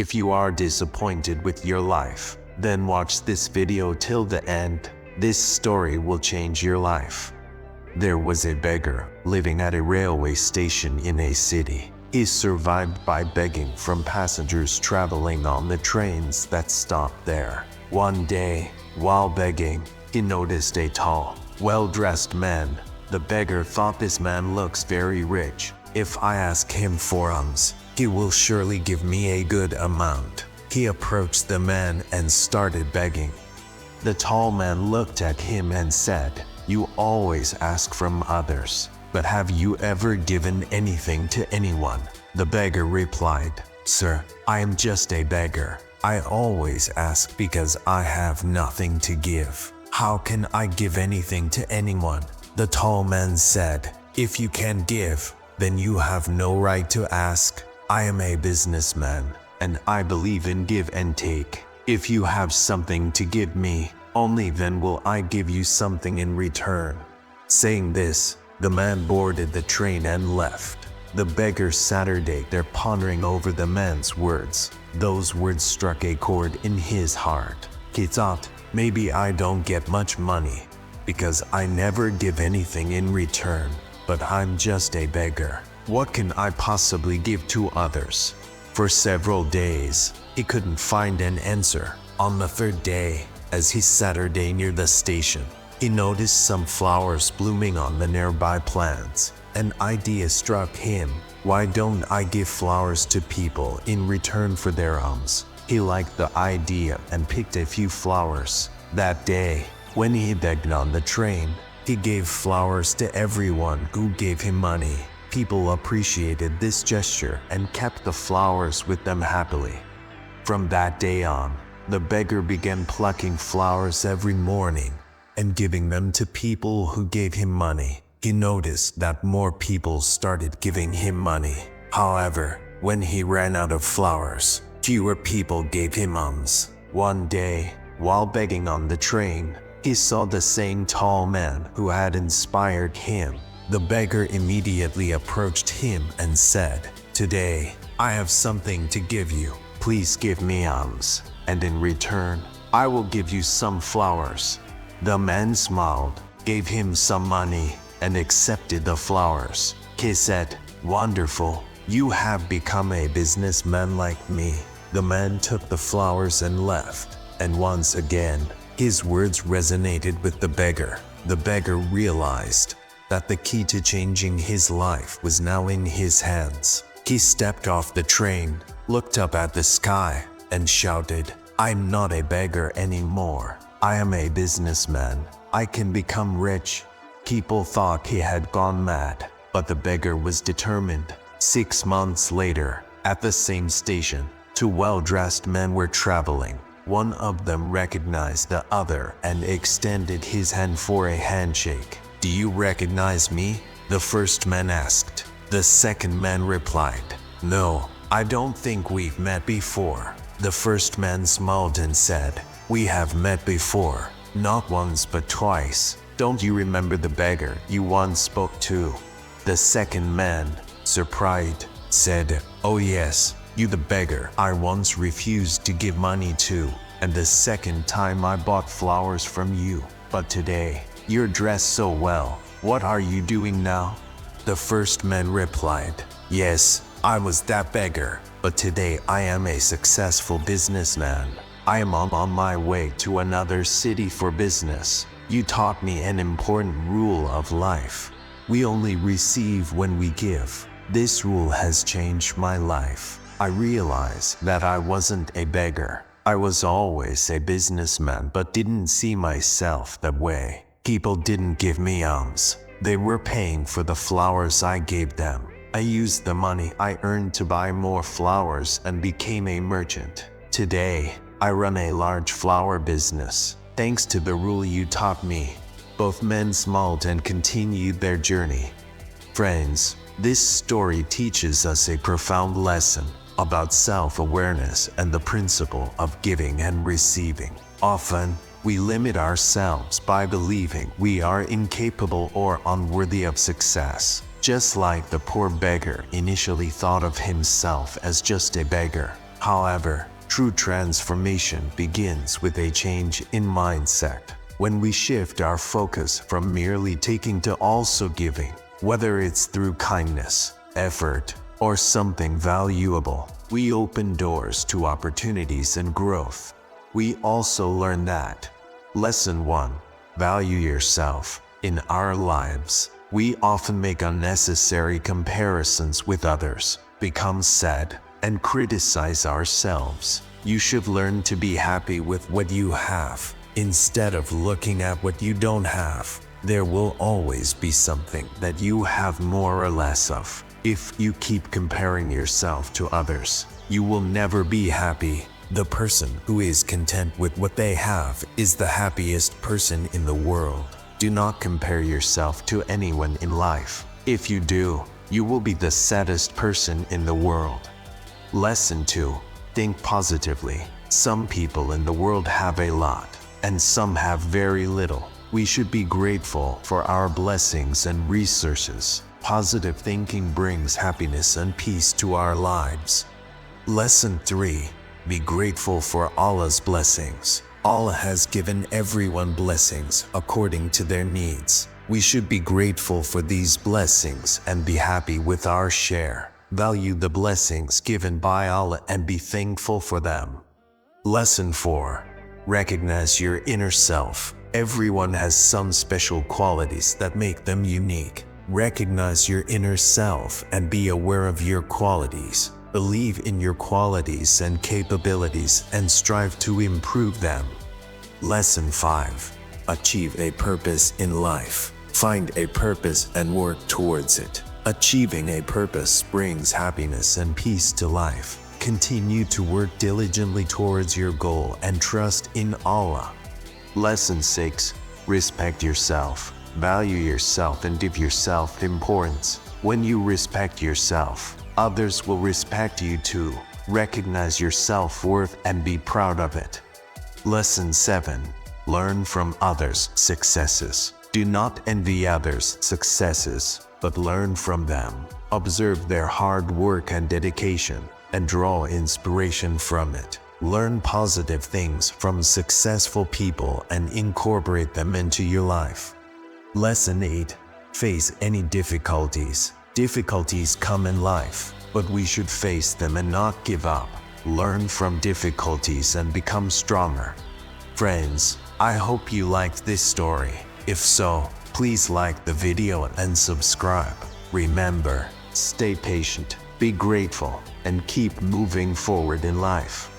If you are disappointed with your life, then watch this video till the end. This story will change your life. There was a beggar living at a railway station in a city. He survived by begging from passengers traveling on the trains that stopped there. One day, while begging, he noticed a tall, well-dressed man. The beggar thought, this man looks very rich. If I ask him for alms, he will surely give me a good amount. He approached the man and started begging. The tall man looked at him and said, "You always ask from others, but have you ever given anything to anyone?" The beggar replied, "Sir, I am just a beggar. I always ask because I have nothing to give. How can I give anything to anyone?" The tall man said, "If you can't give, then you have no right to ask. I am a businessman, and I believe in give and take. If you have something to give me, only then will I give you something in return." Saying this, the man boarded the train and left. The beggar sat there pondering over the man's words. Those words struck a chord in his heart. He thought, maybe I don't get much money, because I never give anything in return, but I'm just a beggar. What can I possibly give to others? For several days, he couldn't find an answer. On the third day, as he sat near the station, he noticed some flowers blooming on the nearby plants. An idea struck him. Why don't I give flowers to people in return for their alms? He liked the idea and picked a few flowers. That day, when he begged on the train, he gave flowers to everyone who gave him money. People appreciated this gesture and kept the flowers with them happily. From that day on, the beggar began plucking flowers every morning and giving them to people who gave him money. He noticed that more people started giving him money. However, when he ran out of flowers, fewer people gave him alms. One day, while begging on the train, he saw the same tall man who had inspired him. The beggar immediately approached him and said, "Today, I have something to give you. Please give me alms, and in return, I will give you some flowers." The man smiled, gave him some money, and accepted the flowers. He said, "Wonderful, you have become a businessman like me." The man took the flowers and left, and once again, his words resonated with the beggar. The beggar realized that the key to changing his life was now in his hands. He stepped off the train, looked up at the sky, and shouted, "I'm not a beggar anymore. I am a businessman. I can become rich." People thought he had gone mad, but the beggar was determined. 6 months later, at the same station, two well-dressed men were traveling. One of them recognized the other and extended his hand for a handshake. "Do you recognize me?" the first man asked. The second man replied, "No, I don't think we've met before." The first man smiled and said, "We have met before, not once but twice. Don't you remember the beggar you once spoke to?" The second man, surprised, said, "Oh yes, you the beggar I once refused to give money to, and the second time I bought flowers from you. But today, you're dressed so well. What are you doing now?" The first man replied, "Yes, I was that beggar, but today I am a successful businessman. I am on my way to another city for business. You taught me an important rule of life. We only receive when we give. This rule has changed my life. I realized that I wasn't a beggar. I was always a businessman but didn't see myself that way. People didn't give me alms. They were paying for the flowers I gave them. I used the money I earned to buy more flowers and became a merchant. Today, I run a large flower business, thanks to the rule you taught me." Both men smiled and continued their journey. Friends, this story teaches us a profound lesson about self-awareness and the principle of giving and receiving. Often, we limit ourselves by believing we are incapable or unworthy of success. Just like the poor beggar initially thought of himself as just a beggar. However, true transformation begins with a change in mindset. When we shift our focus from merely taking to also giving, whether it's through kindness, effort, or something valuable, we open doors to opportunities and growth. We also learn that. Lesson 1. Value yourself. In our lives, we often make unnecessary comparisons with others, become sad, and criticize ourselves. You should learn to be happy with what you have, instead of looking at what you don't have. There will always be something that you have more or less of. If you keep comparing yourself to others, you will never be happy. The person who is content with what they have is the happiest person in the world. Do not compare yourself to anyone in life. If you do, you will be the saddest person in the world. Lesson 2. Think positively. Some people in the world have a lot, and some have very little. We should be grateful for our blessings and resources. Positive thinking brings happiness and peace to our lives. Lesson 3. Be grateful for Allah's blessings. Allah has given everyone blessings according to their needs. We should be grateful for these blessings and be happy with our share. Value the blessings given by Allah and be thankful for them. Lesson 4. Recognize your inner self. Everyone has some special qualities that make them unique. Recognize your inner self and be aware of your qualities. Believe in your qualities and capabilities and strive to improve them. Lesson 5. Achieve a purpose in life. Find a purpose and work towards it. Achieving a purpose brings happiness and peace to life. Continue to work diligently towards your goal and trust in Allah. Lesson 6. Respect yourself. Value yourself and give yourself importance. When you respect yourself, others will respect you too. Recognize your self-worth and be proud of it. Lesson 7. Learn from others' successes. Do not envy others' successes, but learn from them. Observe their hard work and dedication, and draw inspiration from it. Learn positive things from successful people and incorporate them into your life. Lesson 8. Face any difficulties. Difficulties come in life, but we should face them and not give up. Learn from difficulties and become stronger. Friends, I hope you liked this story. If so, please like the video and subscribe. Remember, stay patient, be grateful, and keep moving forward in life.